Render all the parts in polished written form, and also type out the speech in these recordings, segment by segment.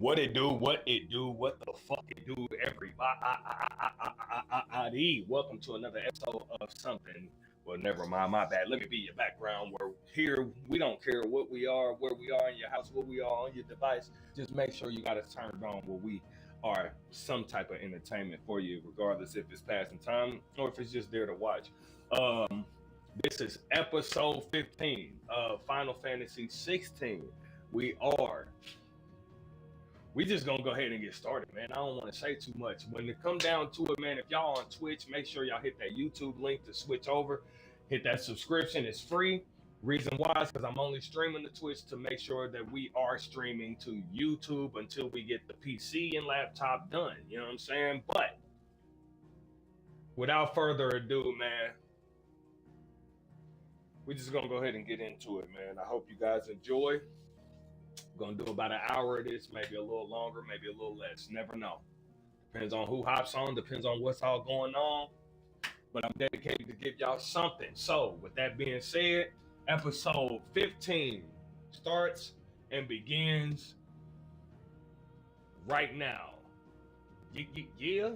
What it do, what the fuck it do, everybody. Welcome to another episode of something. Well, never mind, my bad. Let me be your background. We're here. We don't care what we are, where we are in your house, what we are on your device. Just make sure you got it turned on where we are some type of entertainment for you, regardless if it's passing time or if it's just there to watch. This is episode 15 of Final Fantasy 16. We just gonna go ahead and get started, man. I don't want to say too much. When it come down to it, man, if y'all on Twitch, make sure y'all hit that YouTube link to switch over. Hit that subscription. It's free. Reason why is because I'm only streaming to Twitch to make sure that we are streaming to YouTube until we get the PC and laptop done. You know what I'm saying? But without further ado, man, we just gonna go ahead and get into it, man. I hope you guys enjoy. Gonna do about an hour of this, maybe a little longer, maybe a little less. Never know. Depends on who hops on, depends on what's all going on. But I'm dedicated to give y'all something. So, with that being said, episode 15 starts and begins right now. Yeah.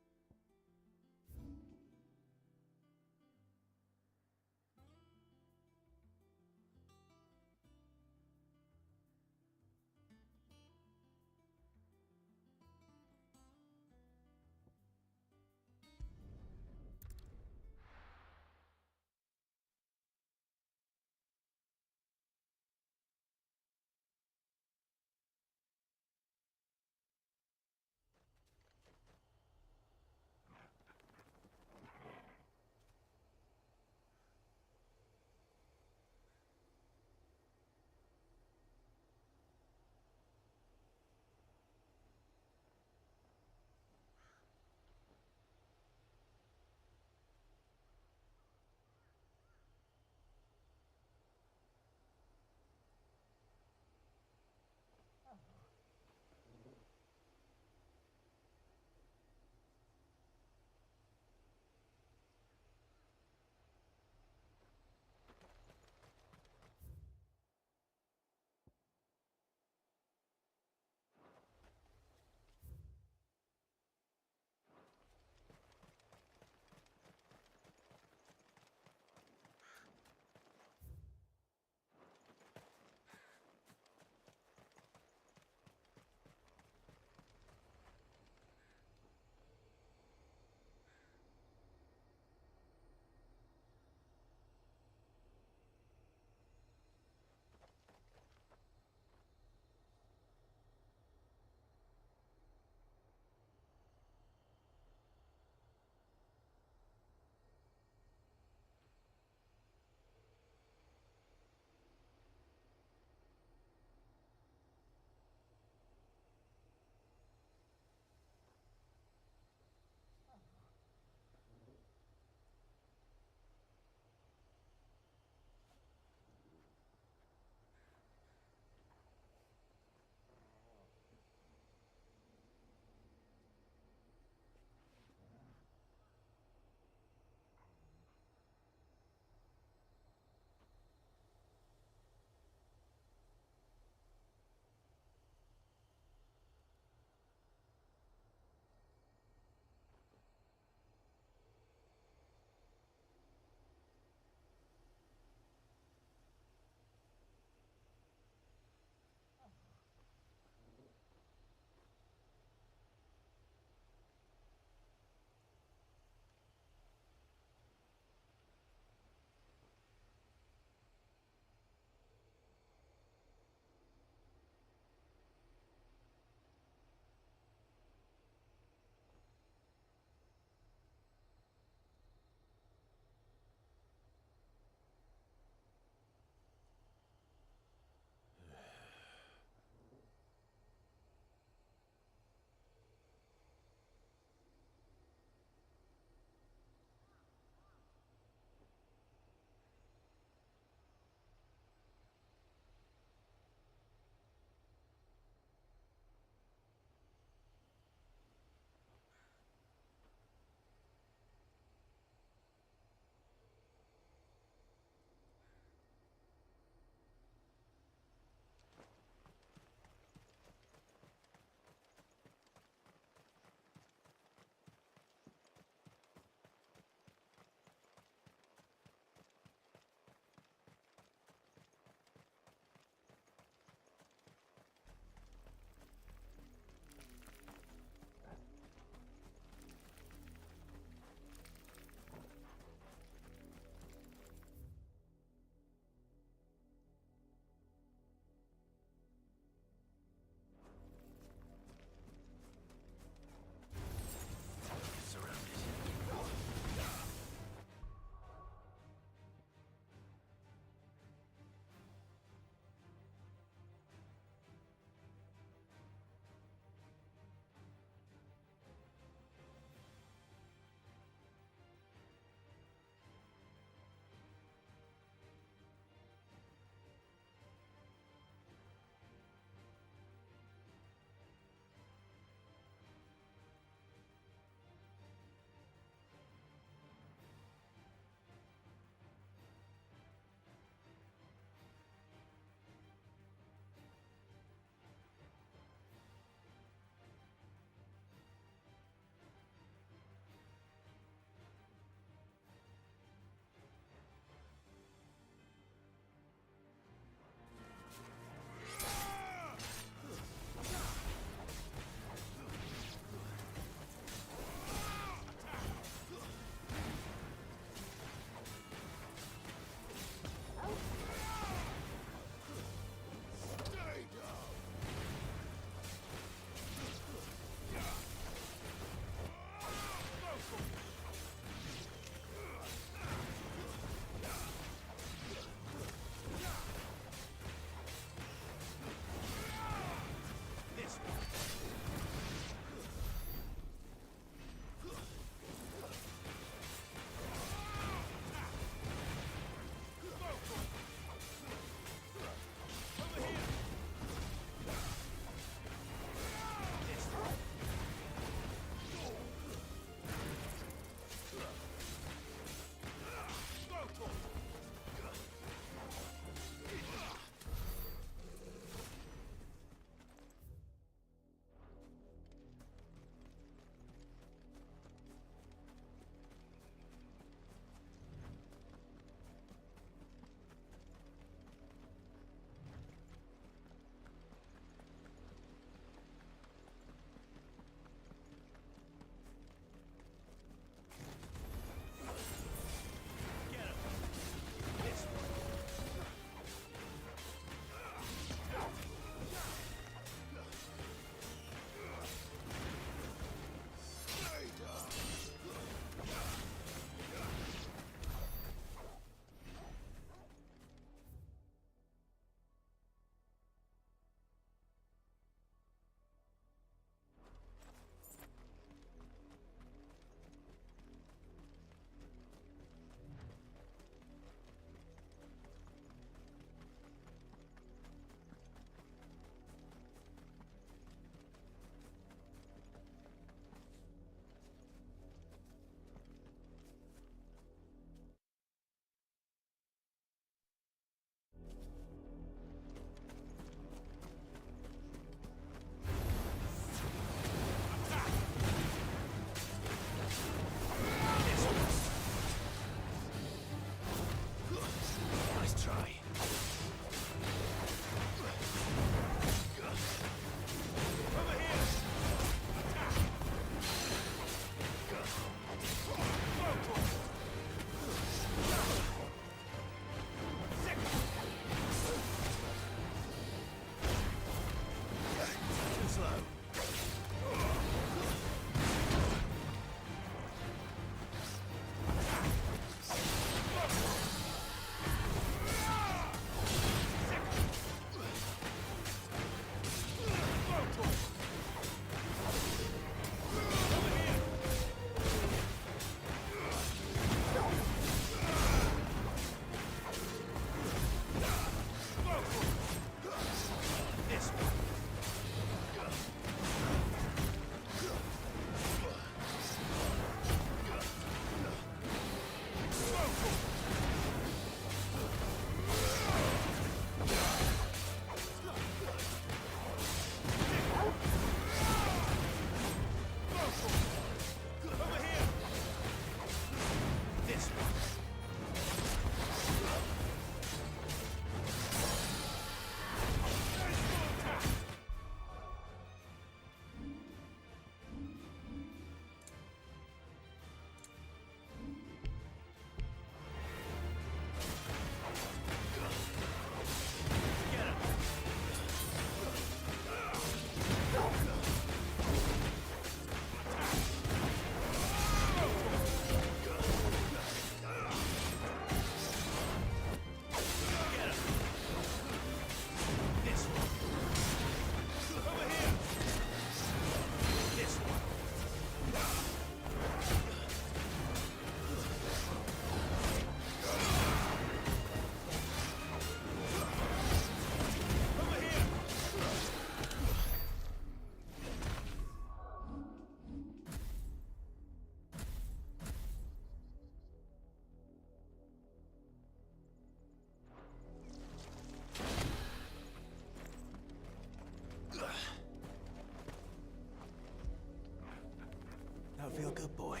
I feel good, boy.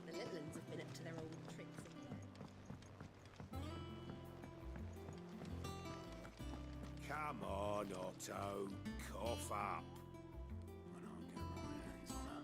The little ones have been up to their old tricks again. Come on, Otto. Cough up. When I'll get my hands on her.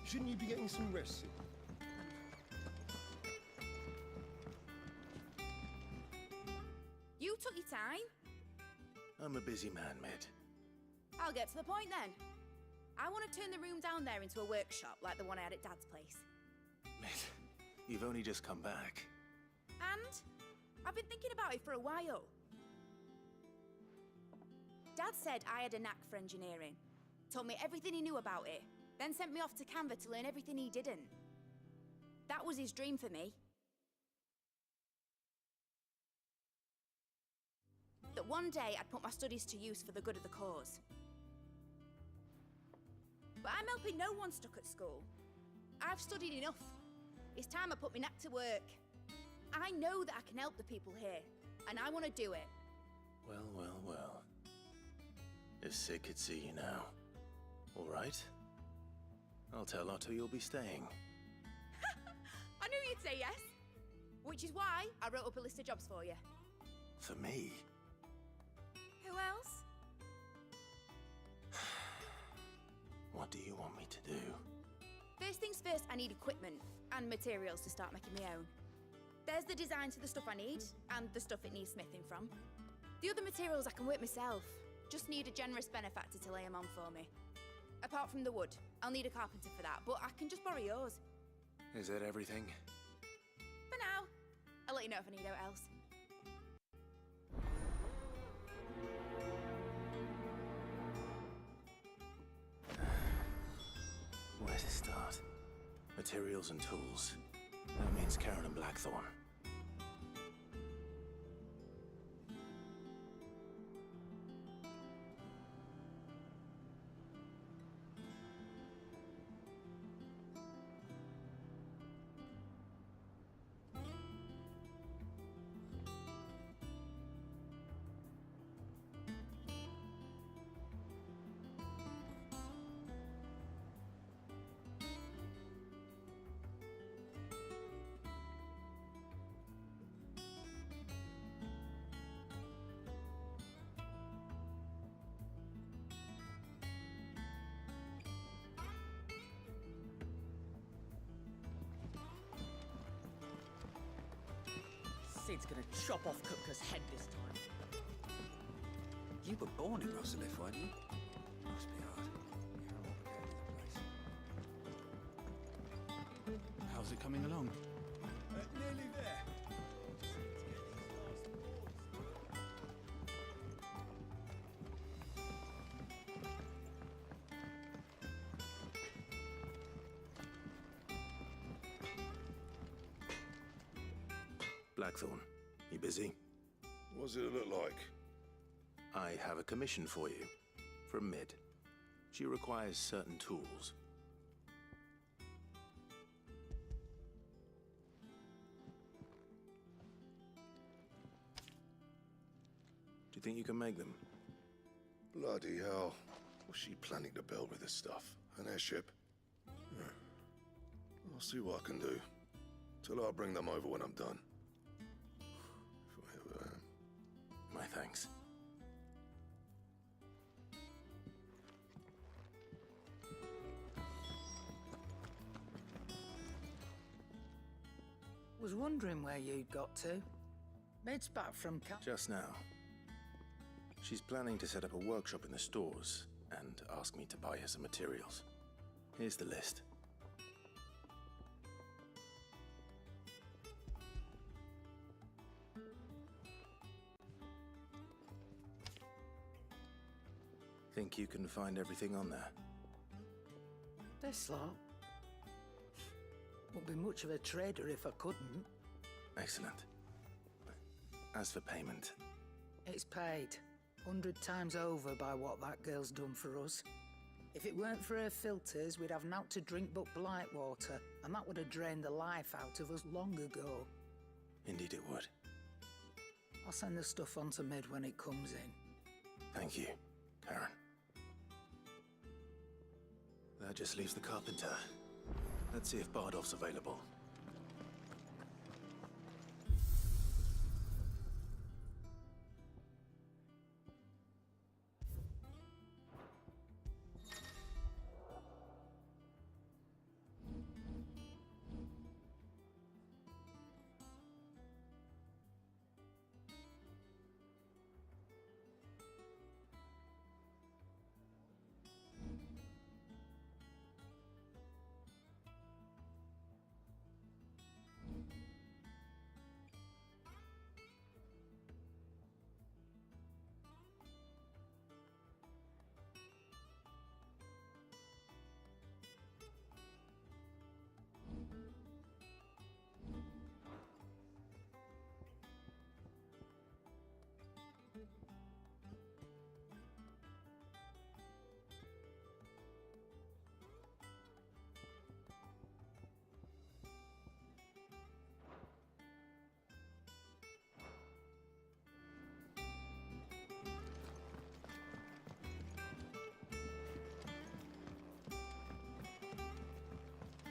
Shouldn't you be getting some rest soon? You took your time. I'm a busy man, Mid. I'll get to the point then. I want to turn the room down there into a workshop like the one I had at Dad's place. Mid, you've only just come back. And I've been thinking about it for a while. Dad said I had a knack for engineering, told me everything he knew about it, then sent me off to Canva to learn everything he didn't. That was his dream for me. That one day I'd put my studies to use for the good of the cause. But I'm helping no one stuck at school. I've studied enough. It's time I put my knack to work. I know that I can help the people here, and I want to do it. Well, well, well. If Sid could see you now. All right? I'll tell Otto you'll be staying. I knew you'd say yes. Which is why I wrote up a list of jobs for you. For me? Who else? What do you want me to do? First things first, I need equipment and materials to start making my own. There's the designs for the stuff I need, and the stuff it needs smithing from. The other materials I can work myself. Just need a generous benefactor to lay them on for me. Apart from the wood, I'll need a carpenter for that, but I can just borrow yours. Is that everything? For now. I'll let you know if I need out else. Where to start? Materials and tools. That means Karen and Blackthorn. Sid's gonna chop off Kupka's head this time. You were born in Rosalith, weren't you? Must be hard. You're a lot of place. How's it coming along? Nearly there. Blackthorn, you busy? What's it look like? I have a commission for you. From Mid. She requires certain tools. Do you think you can make them? Bloody hell. What's she planning to build with this stuff? An airship? Yeah. I'll see what I can do. Till I'll bring them over when I'm done. If I ever am. My thanks. Was wondering where you'd got to. Mid's back from Just now. She's planning to set up a workshop in the stores and ask me to buy her some materials. Here's the list. Think you can find everything on there? this lot. Wouldn't be much of a trader if I couldn't. Excellent. As for payment, It's paid 100 times over by what that girl's done for us. If it weren't for her filters, we'd have naught to drink but blight water, and that would have drained the life out of us long ago. indeed it would. I'll send the stuff on to Mid when it comes in. Thank you, Karen. That just leaves the carpenter. Let's see if Bardolph's available.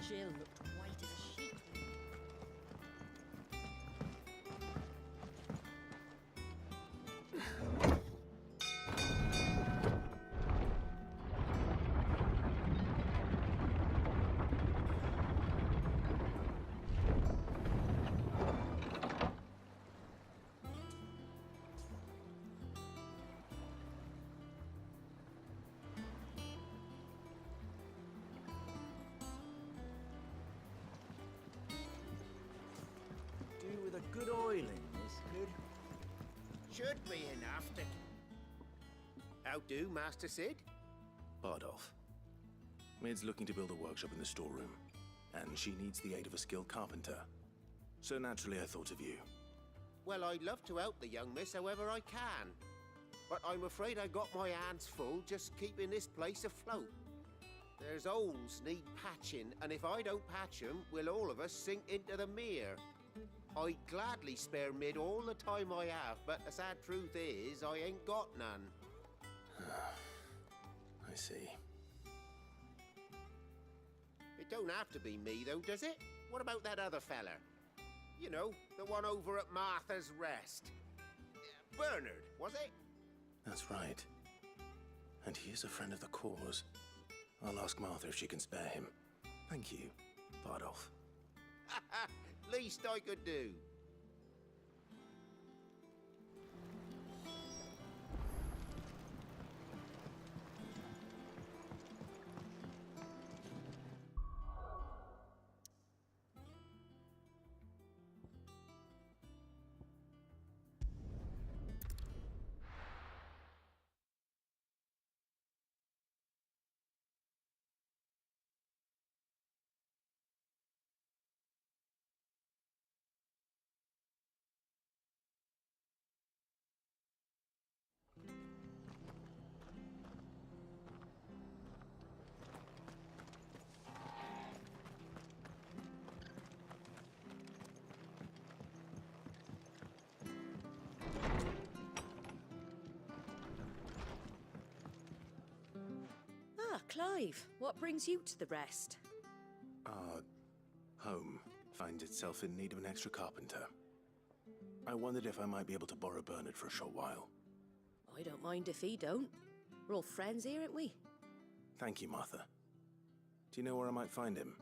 Jill looked white as a sheet. Do with a good oiling, this good. Should be enough to... How do, Master Sid? Bardolph. Mid's looking to build a workshop in the storeroom, and she needs the aid of a skilled carpenter. So naturally I thought of you. Well, I'd love to help the young miss however I can. But I'm afraid I got my hands full just keeping this place afloat. There's holes need patching, and if I don't patch 'em, we'll all of us sink into the mere. I'd gladly spare Mid all the time I have, but the sad truth is, I ain't got none. I see. It don't have to be me, though, does it? What about that other fella? You know, the one over at Martha's Rest. Bernard, was it? That's right. And he is a friend of the cause. I'll ask Martha if she can spare him. Thank you, Bardolph. Least I could do. Ah, Clive, what brings you to the rest? Our home finds itself in need of an extra carpenter. I wondered if I might be able to borrow Bernard for a short while. I don't mind if he don't. We're all friends here, aren't we? Thank you, Martha. Do you know where I might find him?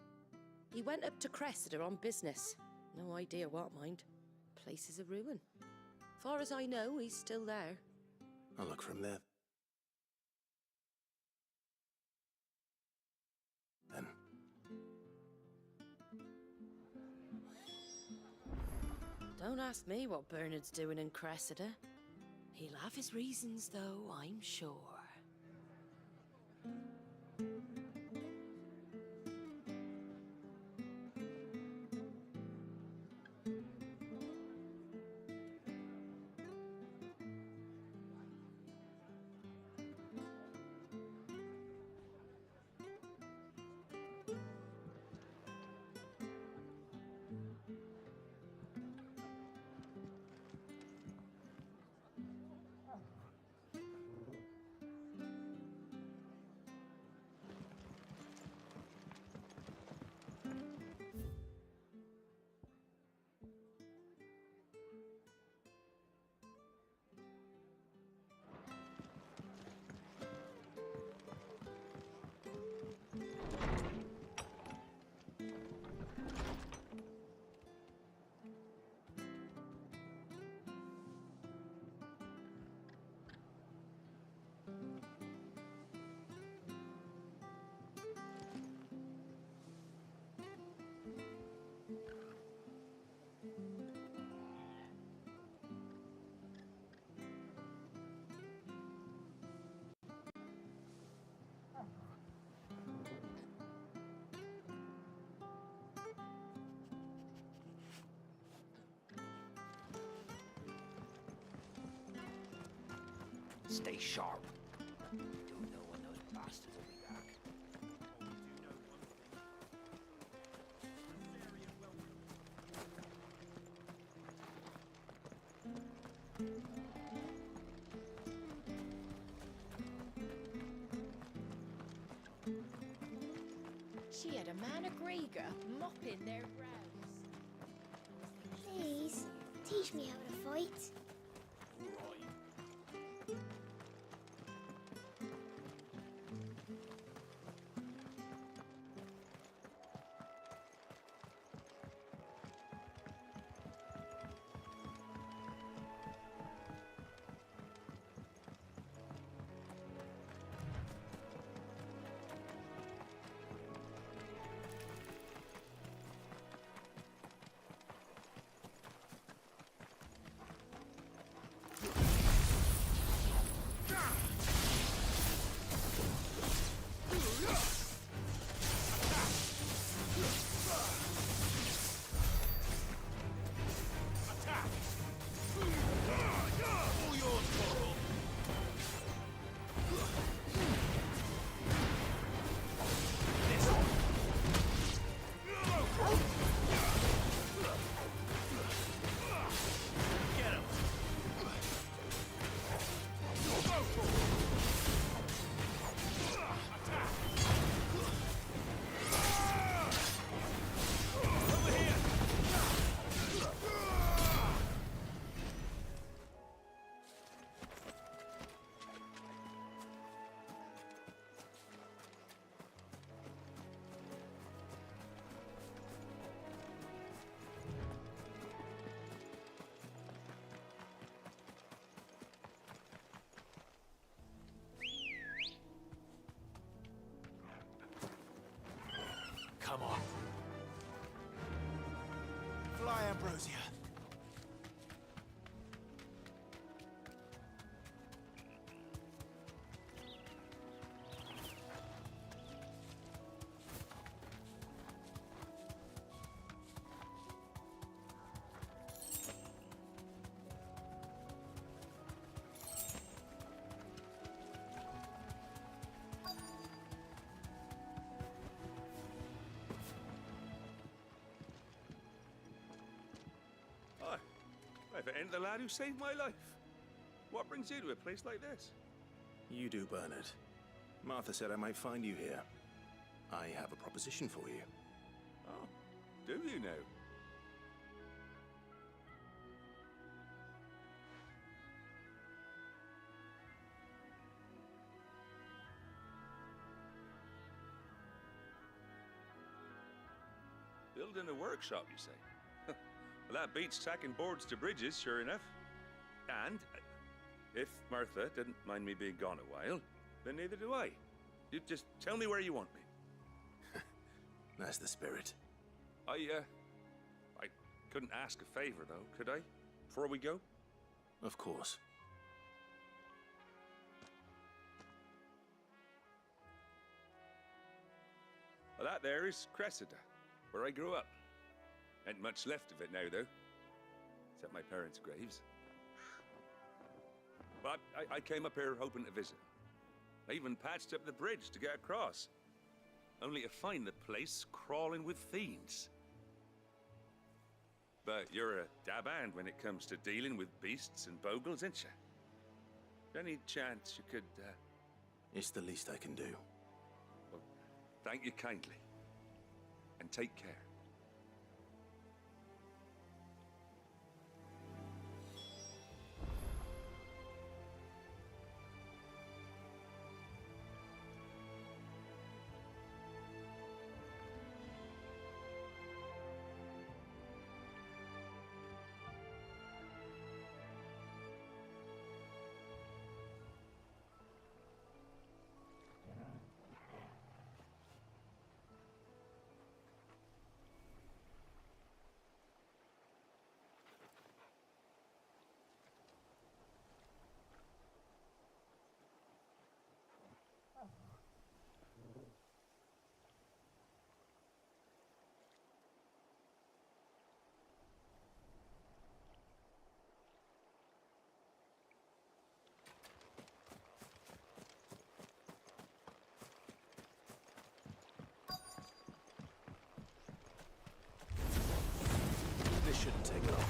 He went up to Cressida on business. No idea what, mind. Place is a ruin. Far as I know, he's still there. I'll look for him there. Then. Don't ask me what Bernard's doing in Cressida. He'll have his reasons, though, I'm sure. Stay sharp. You don't know when those bastards will be back. She had a man of Grieger mopping their brows. Please, teach me how to fight. Come on. Fly, Ambrosia. If it ain't the lad who saved my life. What brings you to a place like this? You do, Bernard. Martha said I might find you here. I have a proposition for you. Oh, do you now? Building a workshop, you say? Well, that beats tacking boards to bridges, sure enough. And if Martha didn't mind me being gone a while, then neither do I. You just tell me where you want me. That's the spirit. I couldn't ask a favor, though, could I? Before we go? Of course. Well, that there is Cressida, where I grew up. Ain't much left of it now, though. Except my parents' graves. But I came up here hoping to visit. I even patched up the bridge to get across. Only to find the place crawling with fiends. But you're a dab hand when it comes to dealing with beasts and bogles, ain't you? Any chance you could, It's the least I can do. Well, thank you kindly. And take care. This shouldn't take long.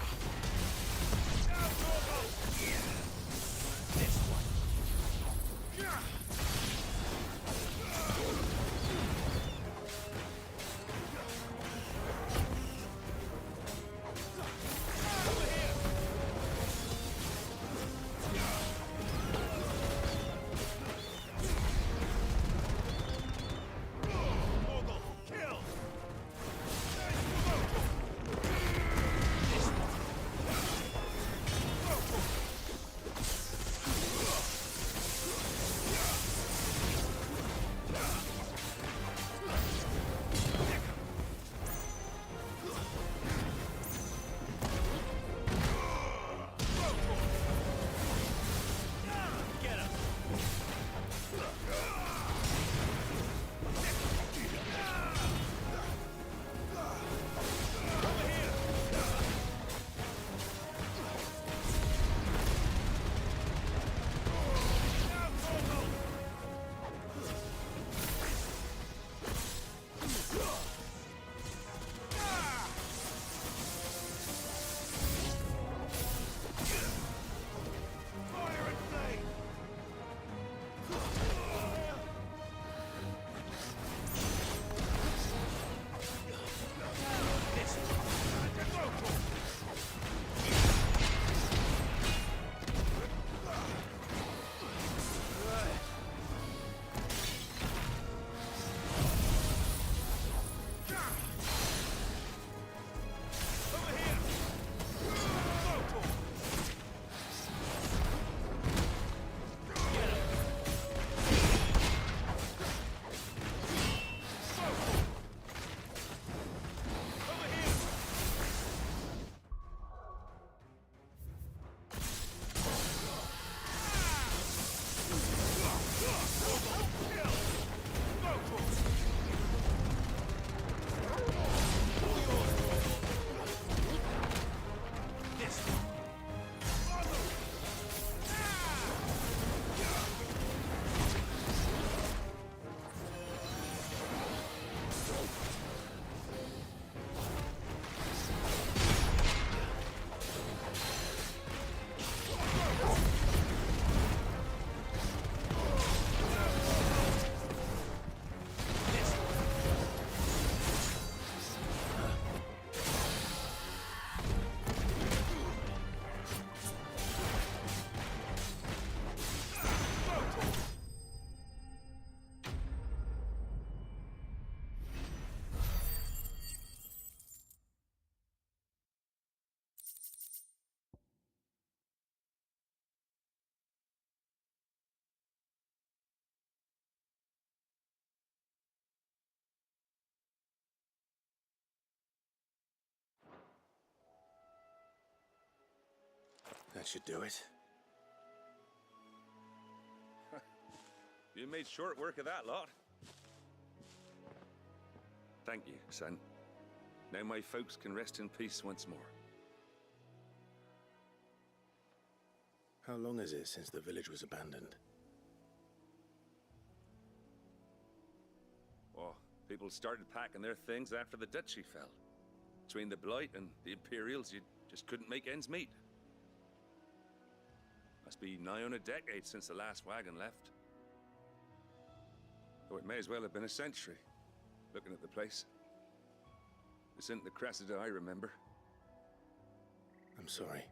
That should do it. You made short work of that lot. Thank you, son. Now my folks can rest in peace once more. How long is it since the village was abandoned? Oh, people started packing their things after the duchy fell. Between the Blight and the Imperials, you just couldn't make ends meet. Must be nigh on a decade since the last wagon left. Though it may as well have been a century, looking at the place. This isn't the Cressida I remember. I'm sorry.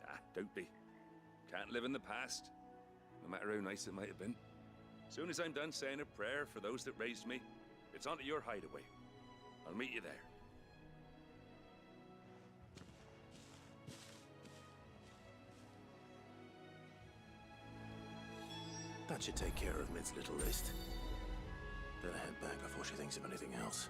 Ah, don't be. Can't live in the past, no matter how nice it might have been. Soon as I'm done saying a prayer for those that raised me, it's onto your hideaway. I'll meet you there. That should take care of Mid's little list. Better head back before she thinks of anything else.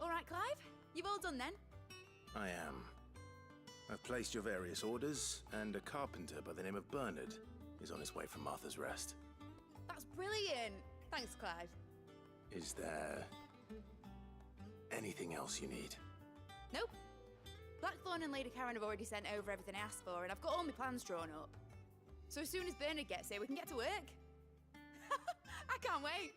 All right, Clive? You've all done then? I am. I've placed your various orders, and a carpenter by the name of Bernard is on his way from Martha's Rest. That's brilliant. Thanks, Clive. Is there anything else you need? Nope. Blackthorn and Lady Karen have already sent over everything I asked for, and I've got all my plans drawn up. So as soon as Bernard gets here, we can get to work. I can't wait.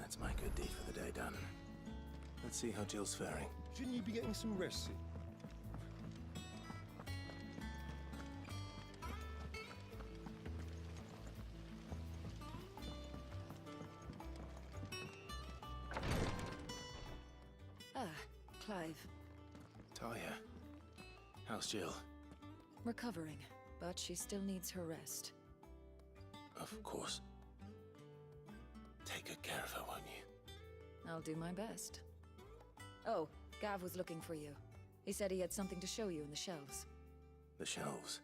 That's my good deed for the day done. Let's see how Jill's faring. Shouldn't you be getting some rest, Sid? Ah, Clive. Talia, how's Jill? Recovering, but she still needs her rest. Of course. Take good care of her, won't you? I'll do my best. Oh, Gav was looking for you. He said he had something to show you in the shelves. The shelves.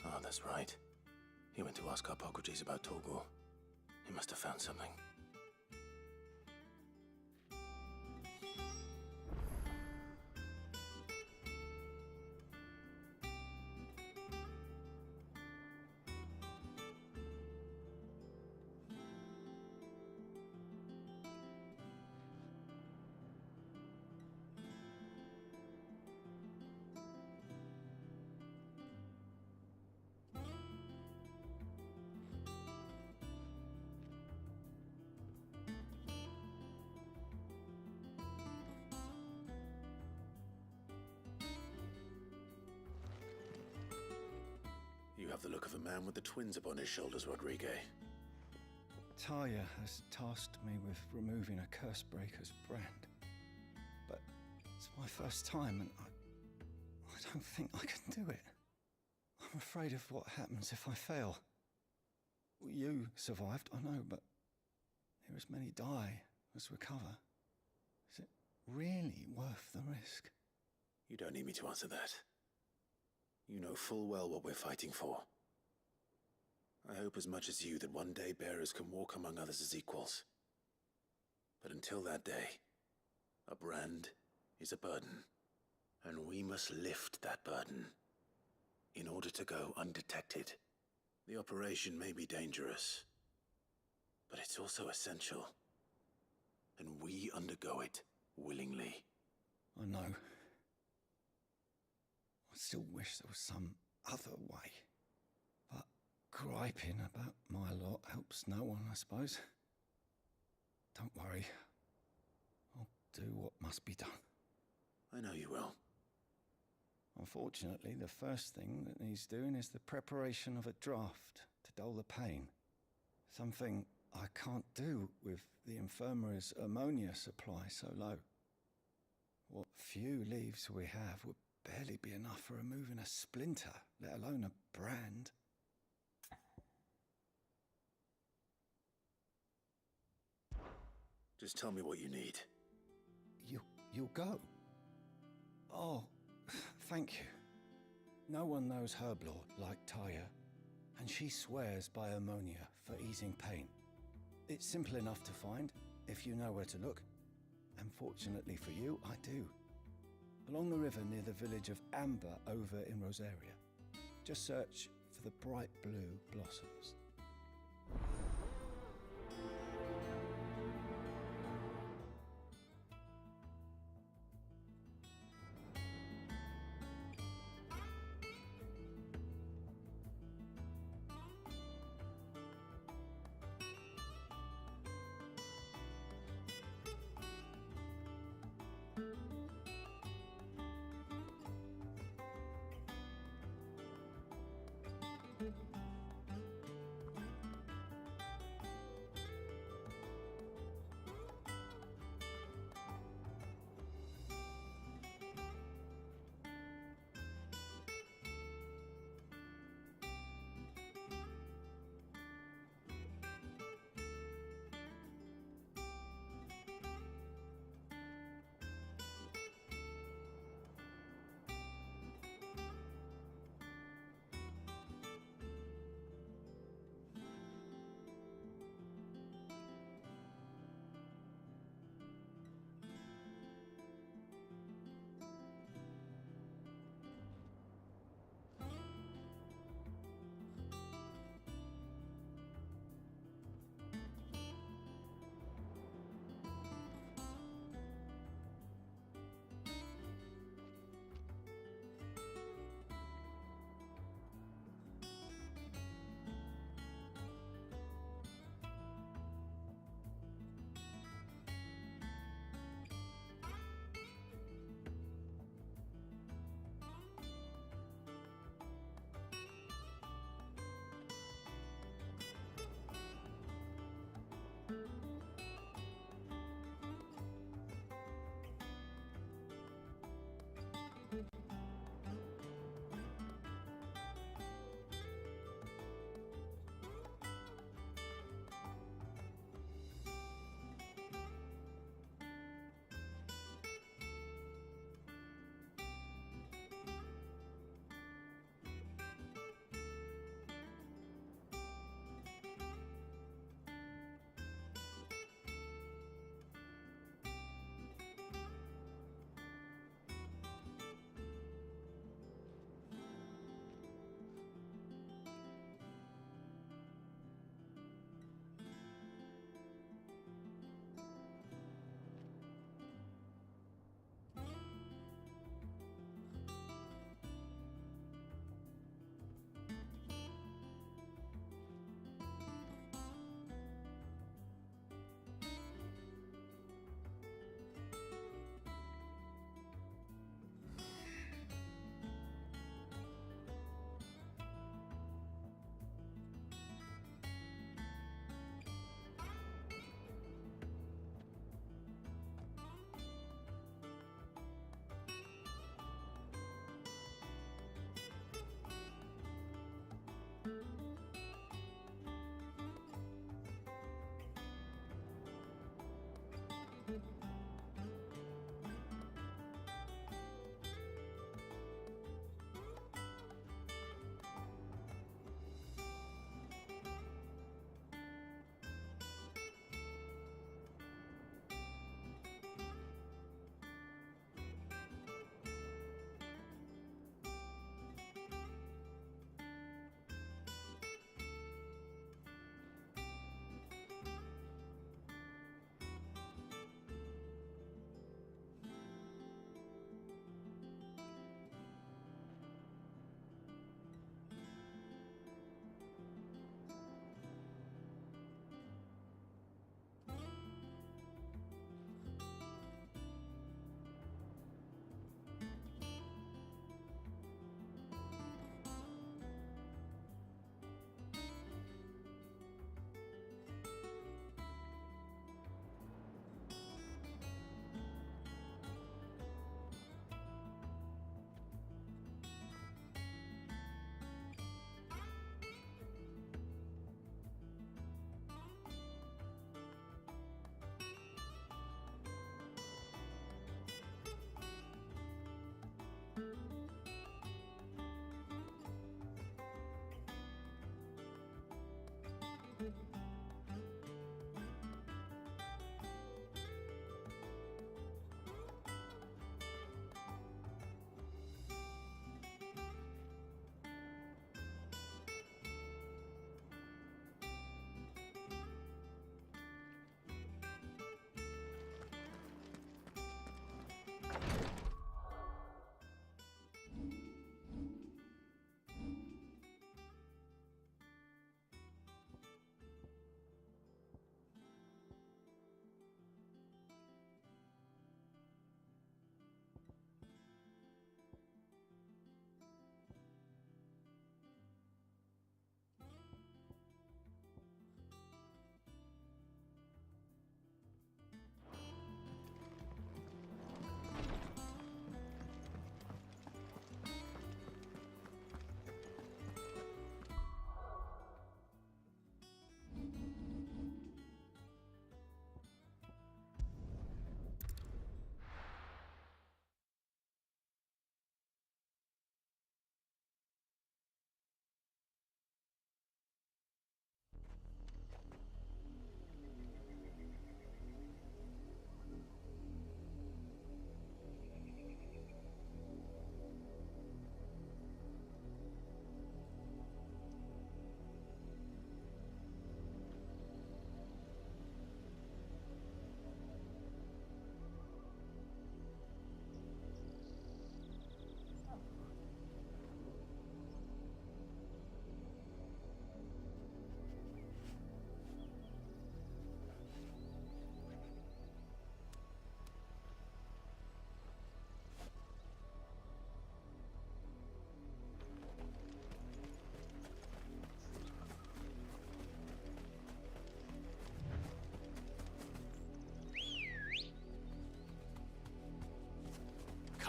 Oh, that's right. He went to ask Hippocrates about Torgor. He must have found something. You have the look of a man with the twins upon his shoulders, Rodrigue. Talia has tasked me with removing a curse breaker's brand. But it's my first time, and I don't think I can do it. I'm afraid of what happens if I fail. You survived, I know, but here as many die as recover. Is it really worth the risk? You don't need me to answer that. You know full well what we're fighting for. I hope as much as you that one day bearers can walk among others as equals. But until that day, a brand is a burden, and we must lift that burden in order to go undetected. The operation may be dangerous, but it's also essential, and we undergo it willingly. I know. I still wish there was some other way. But griping about my lot helps no one, I suppose. Don't worry. I'll do what must be done. I know you will. Unfortunately, the first thing that needs doing is the preparation of a draft to dull the pain. Something I can't do with the infirmary's ammonia supply so low. What few leaves we have would barely be enough for removing a splinter, let alone a brand. Just tell me what you need. You'll go? Oh, thank you. No one knows Herblord like Talia, and she swears by ammonia for easing pain. It's simple enough to find, if you know where to look. And fortunately for you, I do. Along the river near the village of Amber over in Rosaria. Just search for the bright blue blossoms.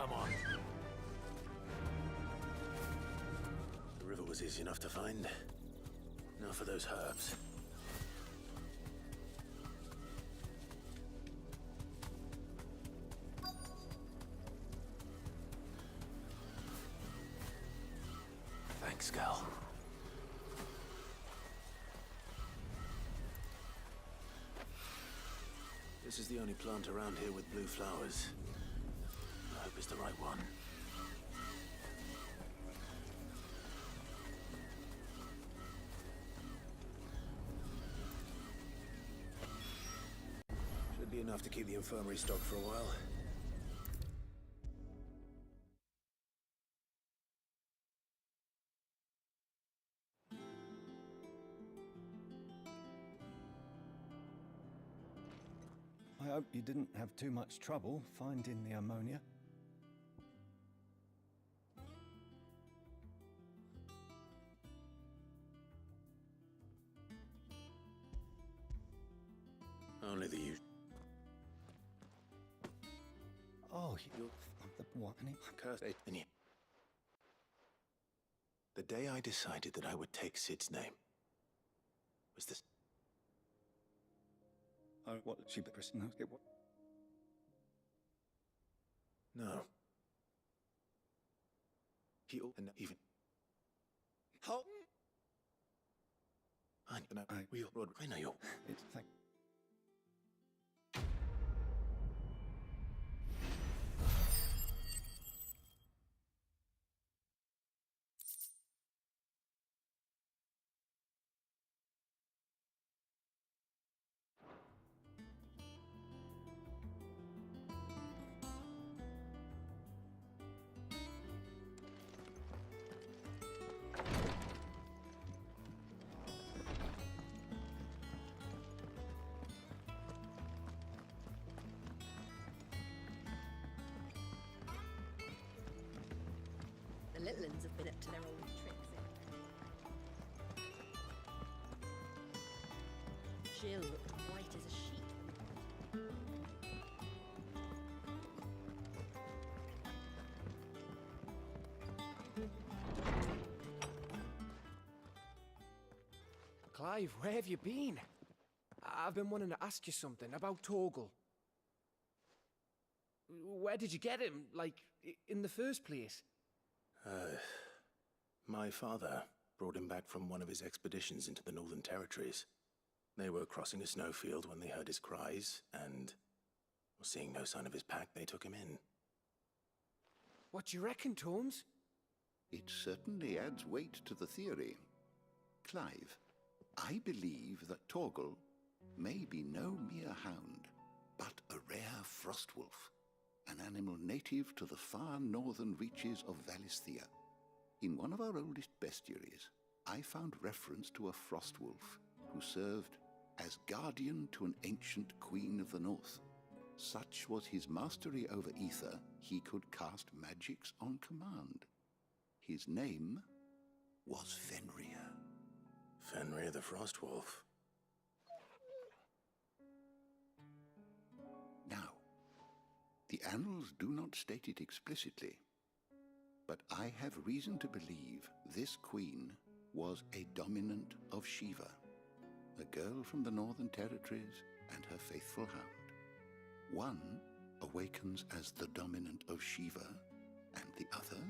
Come on. The river was easy enough to find. Now for those herbs. Thanks, Gal. This is the only plant around here with blue flowers. I hope it's the right one. Should be enough to keep the infirmary stocked for a while. I hope you didn't have too much trouble finding the ammonia. Only the usual. Oh, you're the what? Cursed. The day I decided that I would take Sid's name was this. Oh, what? She what? No. He'll and even. How? I know you. It's thank. The little uns have been up to their old tricks. Jill looked white as a sheet. Clive, where have you been? I've been wanting to ask you something about Torgal. Where did you get him, like, in the first place? My father brought him back from one of his expeditions into the Northern Territories. They were crossing a snowfield when they heard his cries, and seeing no sign of his pack, they took him in. What do you reckon, Tomes? It certainly adds weight to the theory. Clive, I believe that Torgal may be no mere hound, but a rare frostwolf, an animal native to the far northern reaches of Valisthea. In one of our oldest bestiaries, I found reference to a frostwolf who served as guardian to an ancient queen of the north. Such was his mastery over ether, he could cast magics on command. His name was Fenrir. Fenrir the Frostwolf. Now, the annals do not state it explicitly, but I have reason to believe this queen was a dominant of Shiva, a girl from the Northern Territories and her faithful hound. One awakens as the dominant of Shiva, and the other...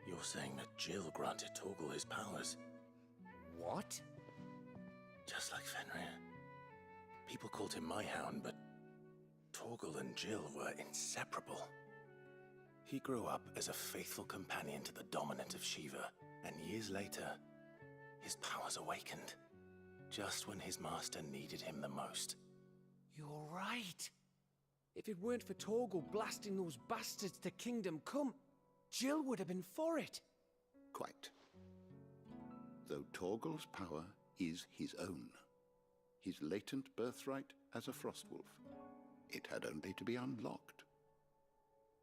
You're saying that Jill granted Torgal his powers? What? Just like Fenrir. People called him my hound, but Torgal and Jill were inseparable. He grew up as a faithful companion to the dominant of Shiva, and years later, his powers awakened, just when his master needed him the most. You're right. If it weren't for Torgal blasting those bastards to Kingdom Come, Jill would have been for it. Quite. Though Torgal's power is his own, his latent birthright as a Frostwolf, it had only to be unlocked.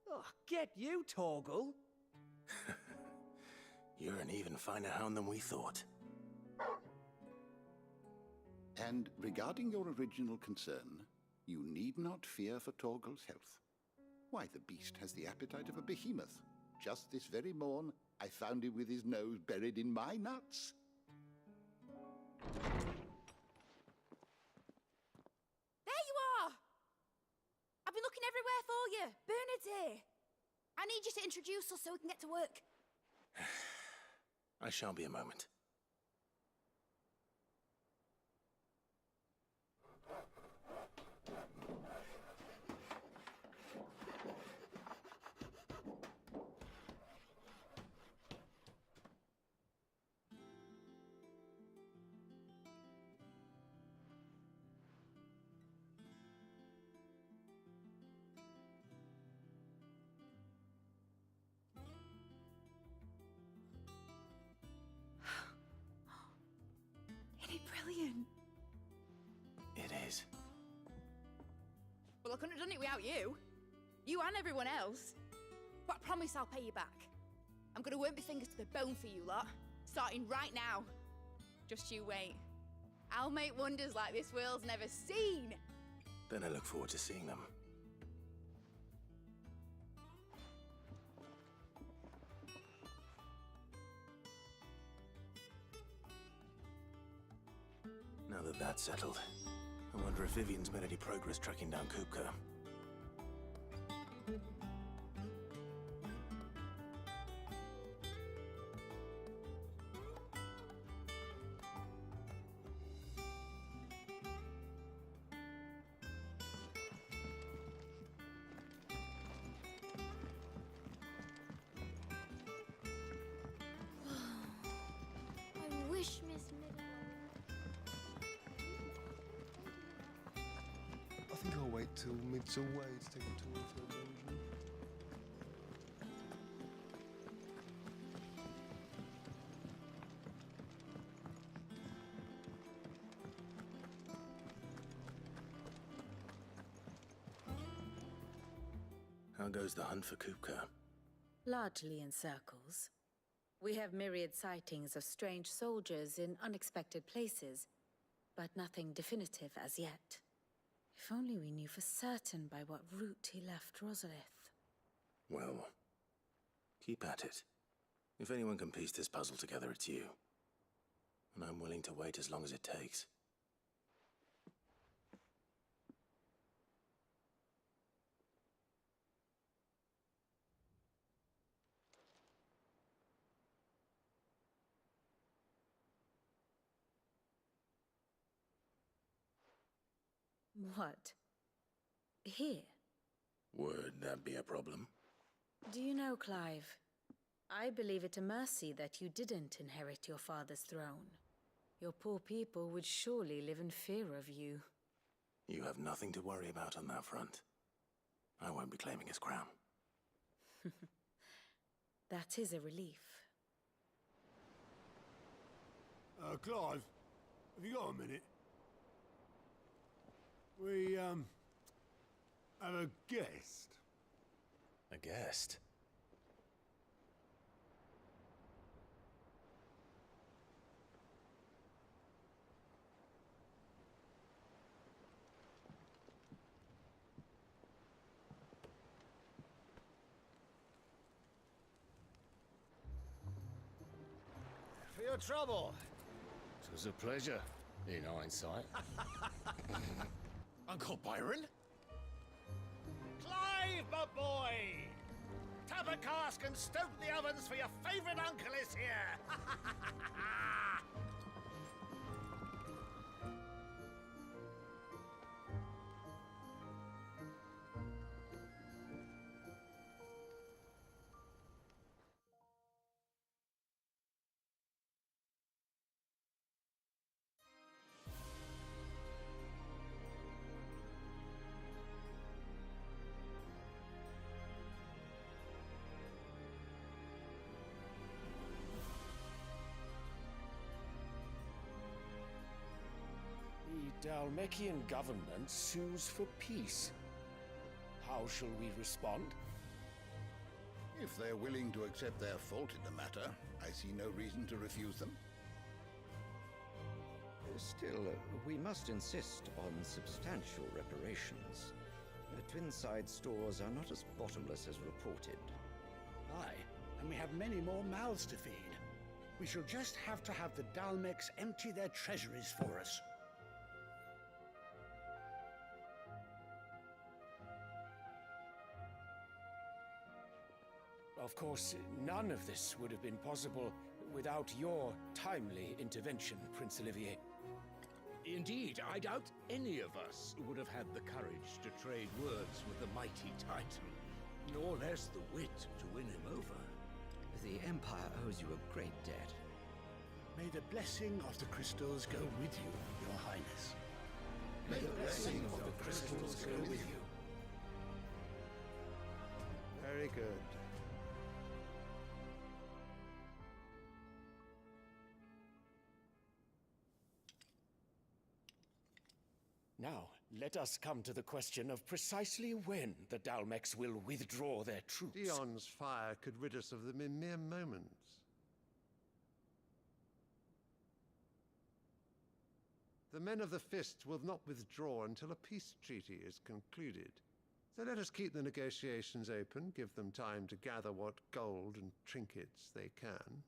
Oh, get you, Torgal! You're an even finer hound than we thought. And regarding your original concern, you need not fear for Torgal's health. Why, the beast has the appetite of a behemoth. Just this very morn, I found him with his nose buried in my nuts. There you are! I've been looking everywhere for you. Bernard's here. I need you to introduce us so we can get to work. I shall be a moment. Isn't it brilliant? It is. Well, I couldn't have done it without you. You and everyone else. But I promise I'll pay you back. I'm gonna work my fingers to the bone for you lot, starting right now. Just you wait. I'll make wonders like this world's never seen. Then I look forward to seeing them. Now that that's settled, I wonder if Vivian's made any progress tracking down Kupka. till mid's away to take a tour of her dungeon. How goes the hunt for Kupka? Largely in circles. We have myriad sightings of strange soldiers in unexpected places, but nothing definitive as yet. If only we knew for certain by what route he left Rosalith. Well, keep at it. If anyone can piece this puzzle together, it's you. And I'm willing to wait as long as it takes. What? Here? Would that be a problem? Do you know, Clive? I believe it a mercy that you didn't inherit your father's throne. Your poor people would surely live in fear of you. You have nothing to worry about on that front. I won't be claiming his crown. That is a relief. Clive, have you got a minute? We, have a guest. A guest? For your trouble. It was a pleasure, in hindsight. Uncle Byron? Clive, my boy! Tap a cask and stoke the ovens, for your favourite uncle is here! The Dalmekian government sues for peace. How shall we respond? If they're willing to accept their fault in the matter, I see no reason to refuse them. Still, we must insist on substantial reparations. The Twinside stores are not as bottomless as reported. Aye, and we have many more mouths to feed. We shall just have to have the Dalmecs empty their treasuries for us. Of course, none of this would have been possible without your timely intervention, Prince Olivier. Indeed, I doubt any of us would have had the courage to trade words with the mighty Titan, nor less the wit to win him over. The Empire owes you a great debt. May the blessing of the crystals go with you, Your Highness. May the blessing of the crystals go with you. Very good. Now, let us come to the question of precisely when the Dalmecs will withdraw their troops. Dion's fire could rid us of them in mere moments. The men of the Fist will not withdraw until a peace treaty is concluded. So let us keep the negotiations open, give them time to gather what gold and trinkets they can,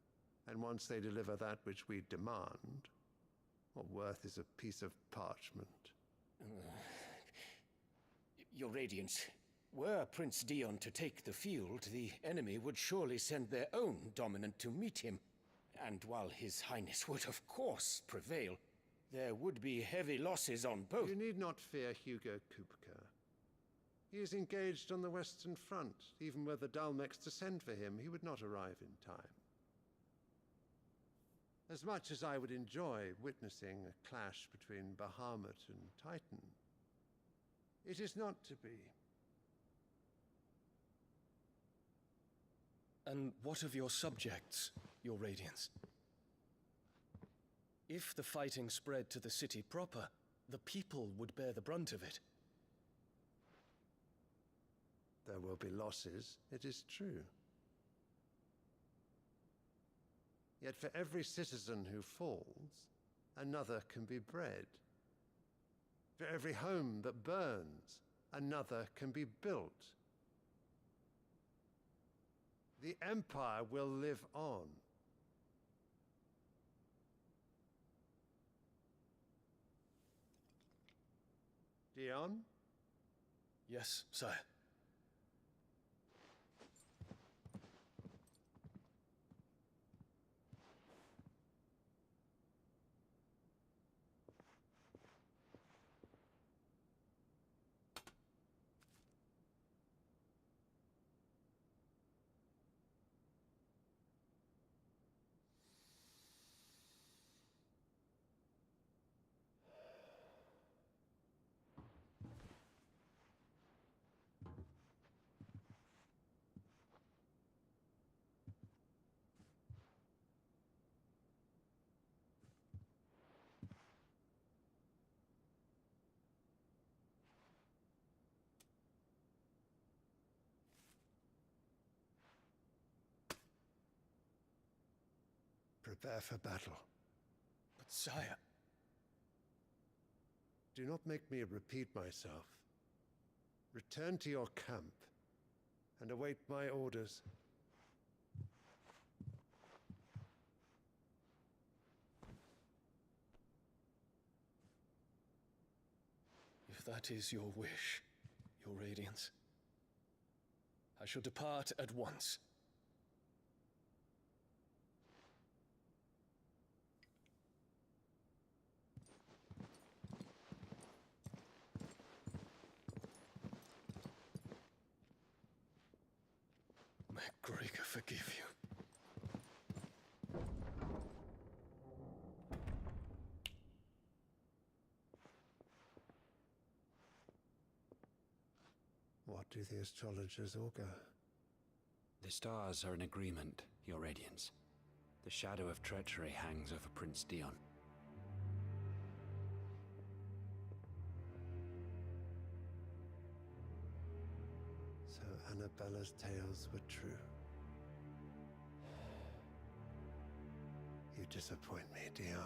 and once they deliver that which we demand, what worth is a piece of parchment? Your Radiance, were Prince Dion to take the field, the enemy would surely send their own dominant to meet him. And while His Highness would of course prevail, there would be heavy losses on both. You need not fear Hugo Kupka. He is engaged on the Western Front. Even were the Dalmecs to send for him, he would not arrive in time. As much as I would enjoy witnessing a clash between Bahamut and Titan, It is not to be. And what of your subjects, your Radiance? If the fighting spread to the city proper, the people would bear the brunt of it. There will be losses, it is true. Yet for every citizen who falls, another can be bred. For every home that burns, another can be built. The Empire will live on. Dion? Yes, sire. Prepare for battle. But sire... Do not make me repeat myself. Return to your camp and await my orders. If that is your wish, your Radiance, I shall depart at once. May Gregor forgive you. What do the astrologers augur? The stars are in agreement, your Radiance. The shadow of treachery hangs over Prince Dion. So Annabella's tales were true. You disappoint me, Dion.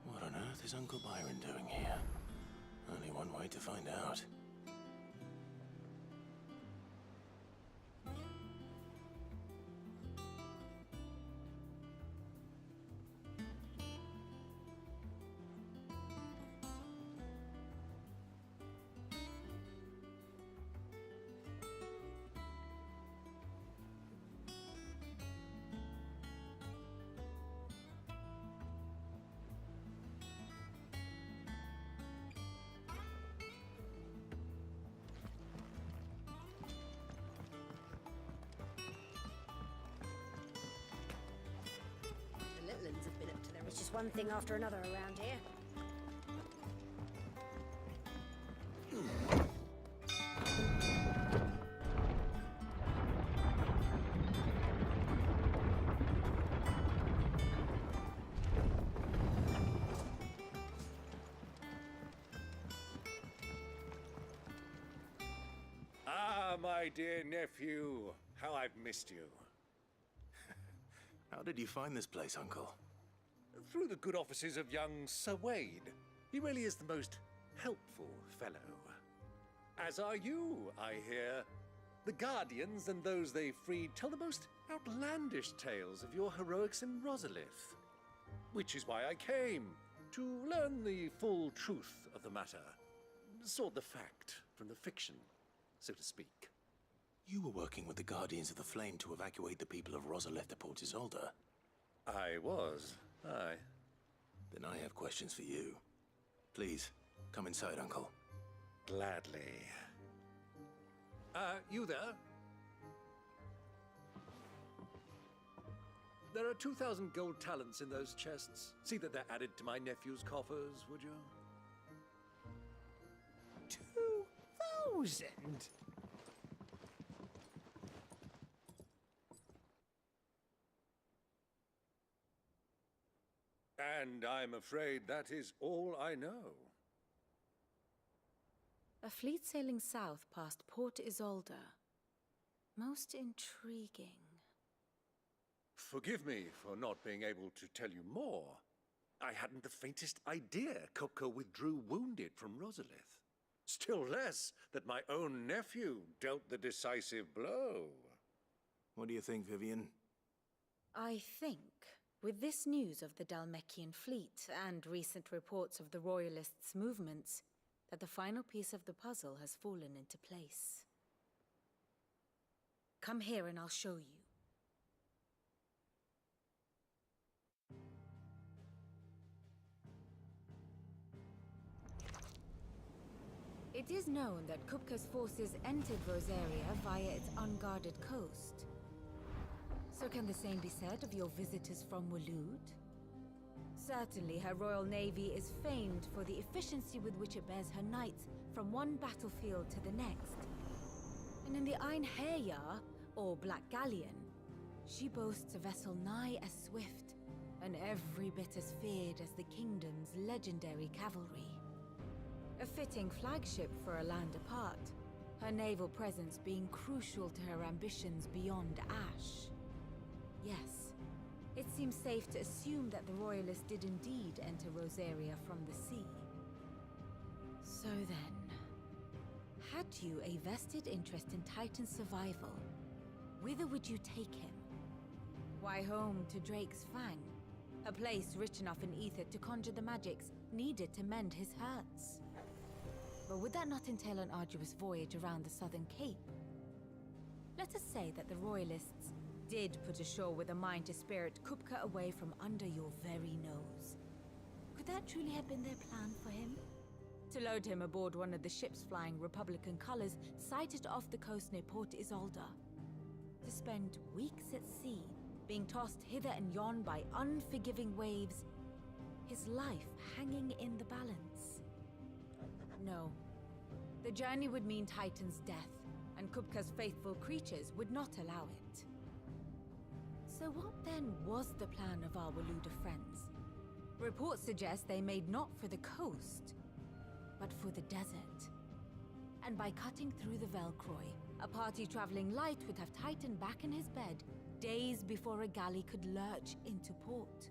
What on earth is Uncle Byron doing here? Only one way to find out. The Littlands have been up to their... It's just one thing after another around here. Ah, my dear nephew, how I've missed you. How did you find this place, Uncle? Through the good offices of young Sir Wade. He really is the most helpful fellow. As are you, I hear. The Guardians and those they freed tell the most outlandish tales of your heroics in Rosalith. Which is why I came, to learn the full truth of the matter. Sort the fact from the fiction, so to speak. You were working with the Guardians of the Flame to evacuate the people of Rosalith to Port Isolde. I was, aye. Then I have questions for you. Please, come inside, Uncle. Gladly. You there? There are 2,000 gold talents in those chests. See that they're added to my nephew's coffers, would you? 2,000? And I'm afraid that is all I know. A fleet sailing south past Port Isolde. Most intriguing. Forgive me for not being able to tell you more. I hadn't the faintest idea Kupka withdrew wounded from Rosalith. Still less that my own nephew dealt the decisive blow. What do you think, Vivian? I think, with this news of the Dalmekian fleet and recent reports of the Royalists' movements, that the final piece of the puzzle has fallen into place. Come here and I'll show you. It is known that Kupka's forces entered Rosaria via its unguarded coast. So can the same be said of your visitors from Waloed? Certainly her Royal Navy is famed for the efficiency with which it bears her knights from one battlefield to the next. And in the Einherjar, or Black Galleon, she boasts a vessel nigh as swift, and every bit as feared as the kingdom's legendary cavalry. A fitting flagship for a land apart, her naval presence being crucial to her ambitions beyond Ash. Yes, it seems safe to assume that the Royalists did indeed enter Rosaria from the sea. So then, had you a vested interest in Titan's survival, whither would you take him? Why, home to Drake's Fang, a place rich enough in ether to conjure the magics needed to mend his hurts. But would that not entail an arduous voyage around the southern cape? Let us say that the Royalists did put ashore with a mind to spirit Kupka away from under your very nose. Could that truly have been their plan for him? To load him aboard one of the ships flying Republican colors sighted off the coast near Port Isolde. To spend weeks at sea, being tossed hither and yon by unforgiving waves, his life hanging in the balance. No. The journey would mean Titan's death, and Kupka's faithful creatures would not allow it. So what then was the plan of our Waluda friends? Reports suggest they made not for the coast, but for the desert. And by cutting through the Velcroy, a party traveling light would have Titan back in his bed days before a galley could lurch into port.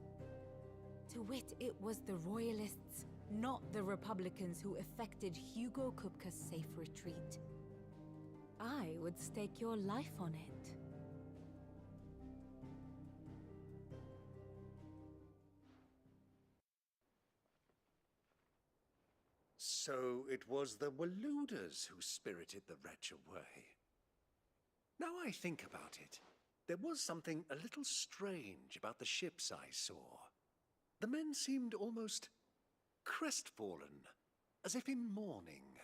To wit, it was the Royalists, not the Republicans, who effected Hugo Kupka's safe retreat. I would stake your life on it. So it was the Waluders who spirited the wretch away. Now I think about it, there was something a little strange about the ships I saw. The men seemed almost crestfallen, as if in mourning,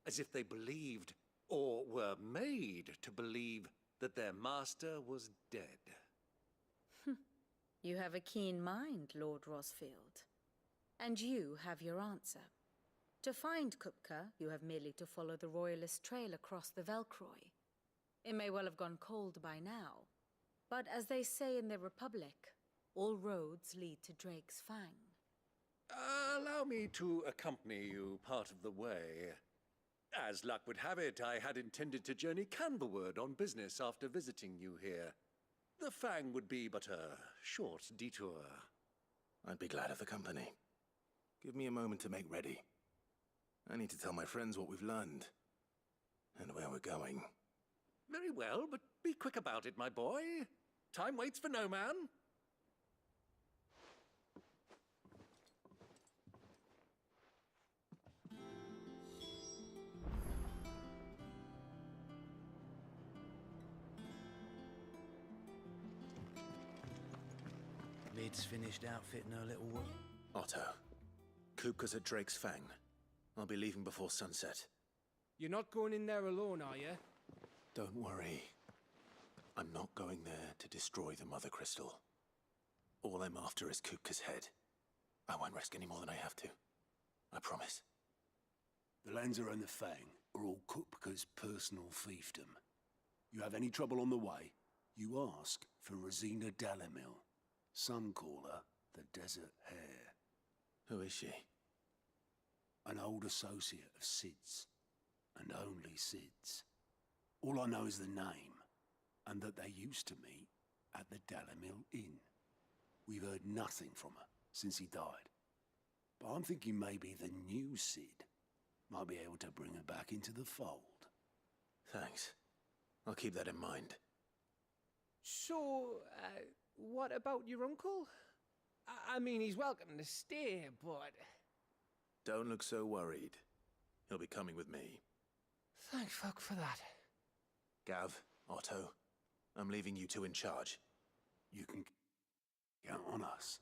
as if they believed, or were made to believe, that their master was dead. You have a keen mind, Lord Rosfield. And you have your answer. To find Kupka, you have merely to follow the Royalist trail across the Velcroy. It may well have gone cold by now, but as they say in the Republic, all roads lead to Drake's Fang. Allow me to accompany you part of the way. As luck would have it, I had intended to journey Canberward on business after visiting you here. The Fang would be but a short detour. I'd be glad of the company. Give me a moment to make ready. I need to tell my friends what we've learned, and where we're going. Very well, but be quick about it, my boy. Time waits for no man. Kid's finished outfitting her little work. Otto, Kupka's at Drake's Fang. I'll be leaving before sunset. You're not going in there alone, are you? Don't worry. I'm not going there to destroy the Mother Crystal. All I'm after is Kupka's head. I won't risk any more than I have to. I promise. The Lancer and the Fang are all Kupka's personal fiefdom. You have any trouble on the way, you ask for Rosina Dalamil. Some call her the Desert Hare. Who is she? An old associate of Sid's, and only Sid's. All I know is the name, and that they used to meet at the Dalamil Inn. We've heard nothing from her since he died. But I'm thinking maybe the new Sid might be able to bring her back into the fold. Thanks. I'll keep that in mind. So, what about your uncle? I mean, he's welcome to stay, but... Don't look so worried. He'll be coming with me. Thank fuck for that. Gav, Otto, I'm leaving you two in charge. You can count on us.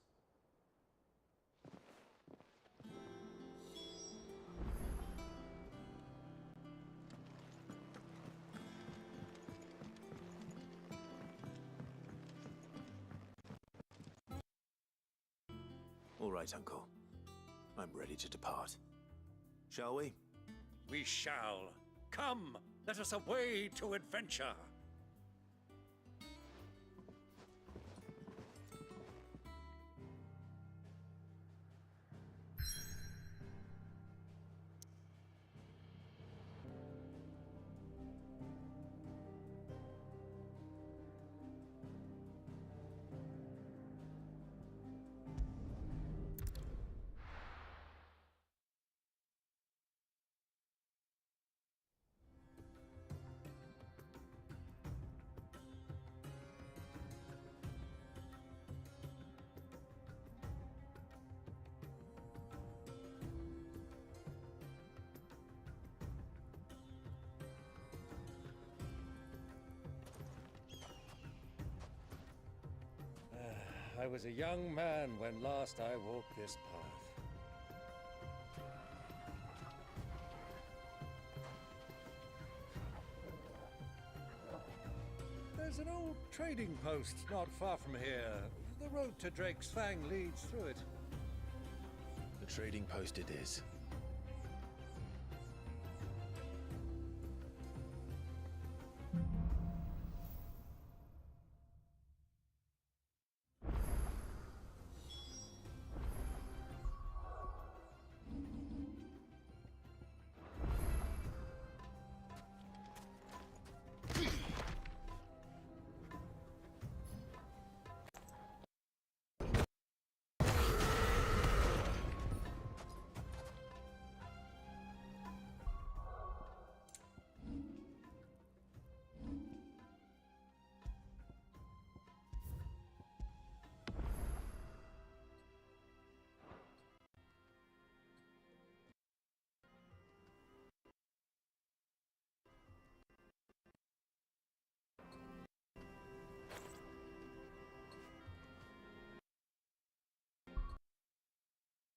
All right, Uncle. I'm ready to depart. Shall we? We shall. Come, let us away to adventure. I was a young man when last I walked this path. There's an old trading post not far from here. The road to Drake's Fang leads through it. The trading post it is.